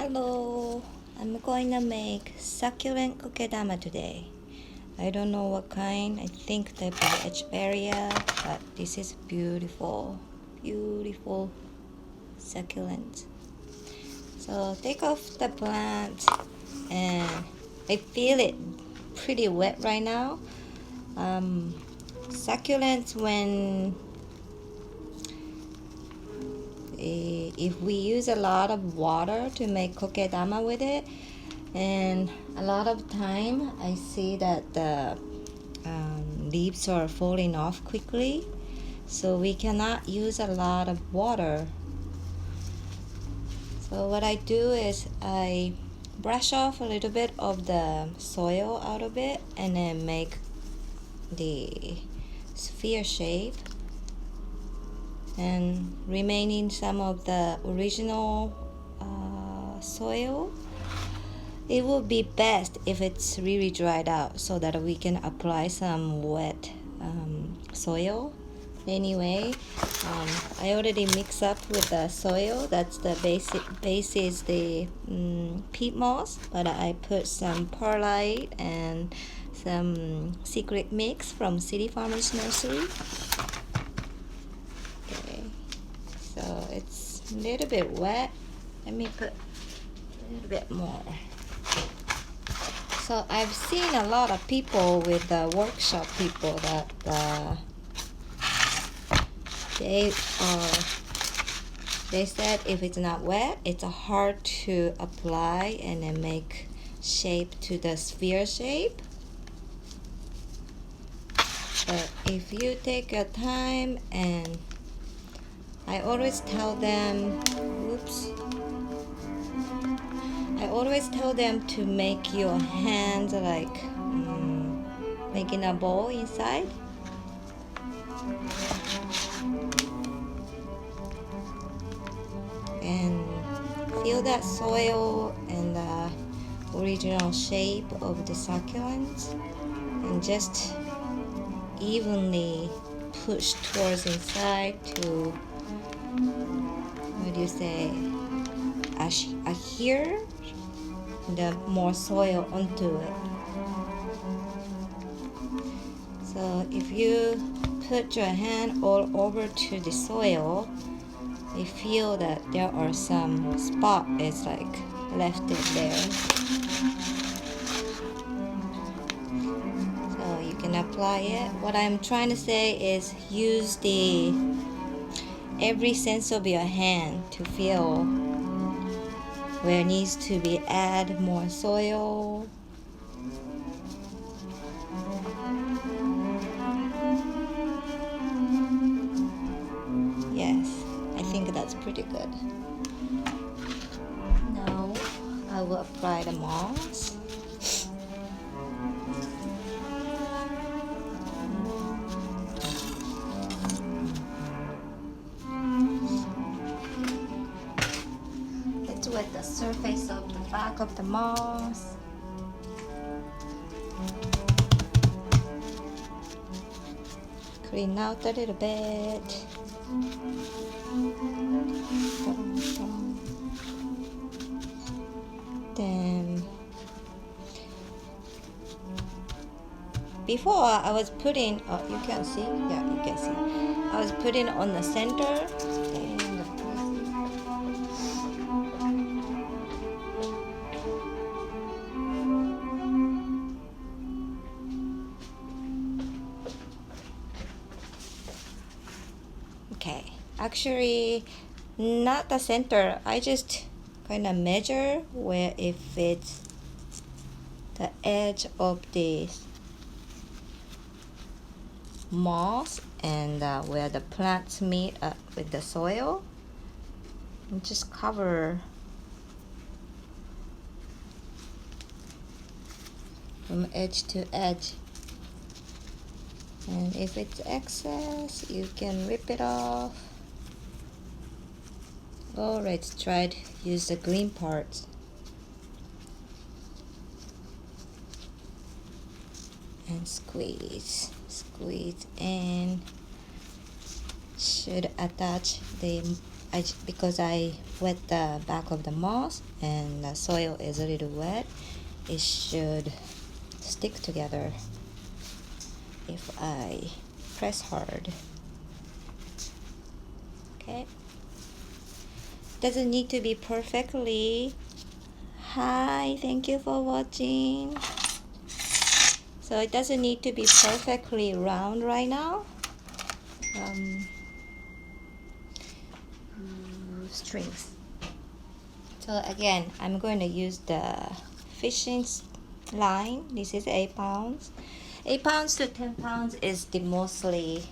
Hello, I'm going to make succulent kokedama today. I don't know what kind, I think the Echeveria, but this is beautiful, beautiful succulent. So take off the plant and I feel it pretty wet right now. Succulents when if we use a lot of water to make kokedama with it, and a lot of time I see that the leaves are falling off quickly, so we cannot use a lot of water. So what I do is I brush off a little bit of the soil out of it and then make the sphere shape, and remaining some of the original soil, it would be best if it's really dried out so that we can apply some wet soil. Anyway, I already mix up with the soil. That's the base is the peat moss, but I put some perlite and some secret mix from City Farmers Nursery. So it's a little bit wet. Let me put a little bit more. So I've seen a lot of people with the workshop people that they said if it's not wet, it's hard to apply and then make shape to the sphere shape. But if you take your time, and I always tell them, I always tell them to make your hands like making a ball inside. And feel that soil and the original shape of the succulents, and just evenly push towards inside to, what do you say, adhere the more soil onto it. So if you put your hand all over to the soil, you feel that there are some spot is like left it there. So you can apply it. What I'm trying to say is use every sense of your hand to feel where it needs to be add more soil. Yes, I think that's pretty good. Now I will apply the moss. Let's wet the surface of the back of the moss. Clean out a little bit. Then before I was putting, you can see, yeah, you can see, I was putting on the center. Okay, actually not the center, I just kind of measure where it fits the edge of the moss and where the plants meet up with the soil, and just cover from edge to edge. And if it's excess, you can rip it off. Oh, let's try to use the green parts. And squeeze, and should attach the because I wet the back of the moss and the soil is a little wet, it should stick together if I press hard. Okay, doesn't need to be perfectly. Hi, thank you for watching. So it doesn't need to be perfectly round right now. Strings. So again, I'm going to use the fishing line. This is 8 pounds. 8 pounds to 10 pounds is the mostly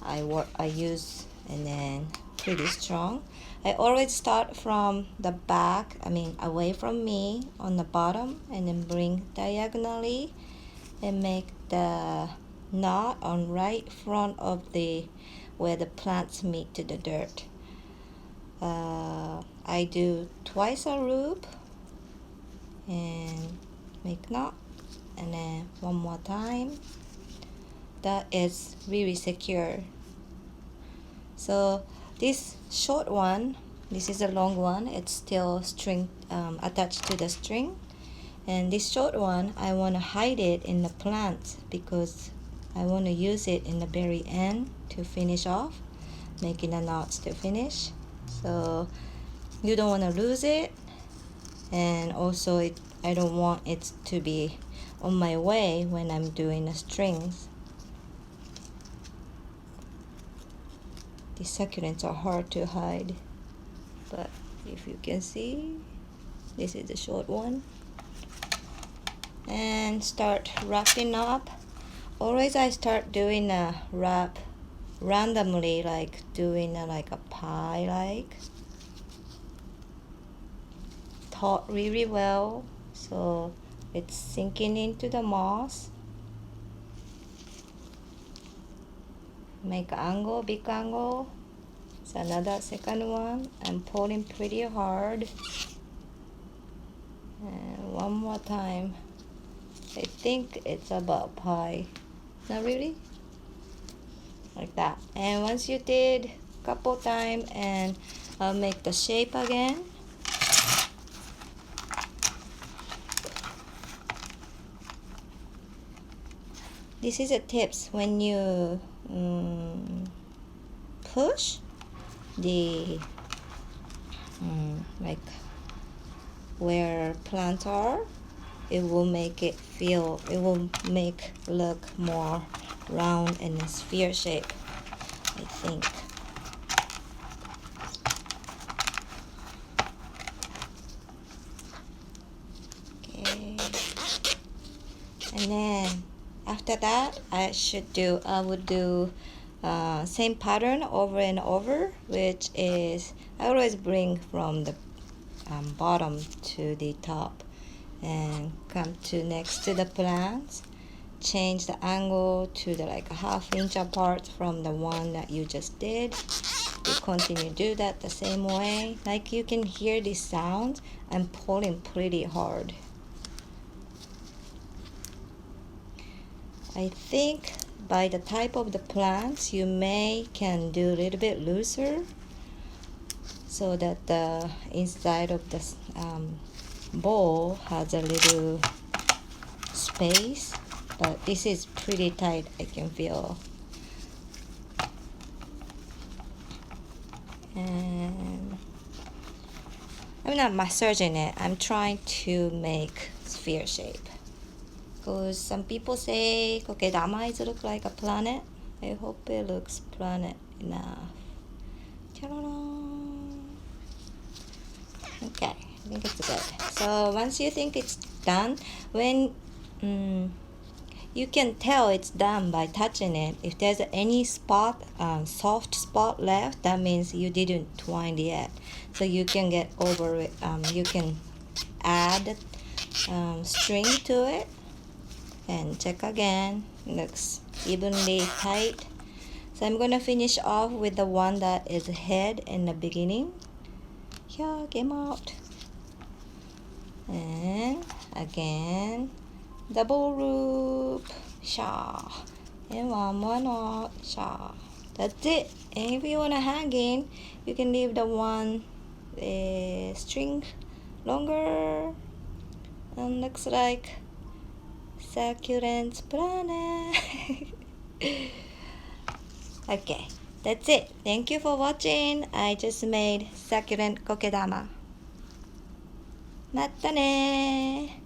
I use, and then pretty strong. I always start from the back, away from me on the bottom, and then bring diagonally and make the knot on right front of the where the plants meet to the dirt. I do twice a loop and make knot, and then one more time. That is really secure. So this short one, this is a long one, it's still string attached to the string, and this short one I want to hide it in the plant because I want to use it in the very end to finish off, making the knots to finish. So you don't want to lose it, and also I don't want it to be on my way when I'm doing the strings. These succulents are hard to hide, but if you can see, this is the short one. And start wrapping up. Always I start doing a wrap randomly, like doing like a pie, like taut really well so it's sinking into the moss. Make angle, big angle. It's another second one. I'm pulling pretty hard. And one more time. I think it's about pie. Not really? Like that. And once you did a couple times, and I'll make the shape again. This is a tips when you push the like where plants are, it will make it look more round and a sphere shape, I think. Okay, and then after that I would do same pattern over and over, which is I always bring from the bottom to the top and come to next to the plants, change the angle to the like a half-inch apart from the one that you just did. You continue do that the same way. Like you can hear the sound, I'm pulling pretty hard. I think by the type of the plants you can do a little bit looser so that the inside of the bowl has a little space, but this is pretty tight, I can feel. And I'm not massaging it, I'm trying to make sphere shape. Because some people say Kokedama is look like a planet. I hope it looks planet enough. Okay, I think it's good. So once you think it's done, when you can tell it's done by touching it. If there's any spot, soft spot left, that means you didn't twine yet. So you can get over it. You can add string to it and check again. Looks evenly tight. So I'm gonna finish off with the one that is head in the beginning. Yeah, came out. And again, double loop, sha, and one more knot, sha. That's it. And if you want to hang in, you can leave the one string longer. And looks like succulent planet. Okay, that's it. Thank you for watching. I just made succulent kokedama. またね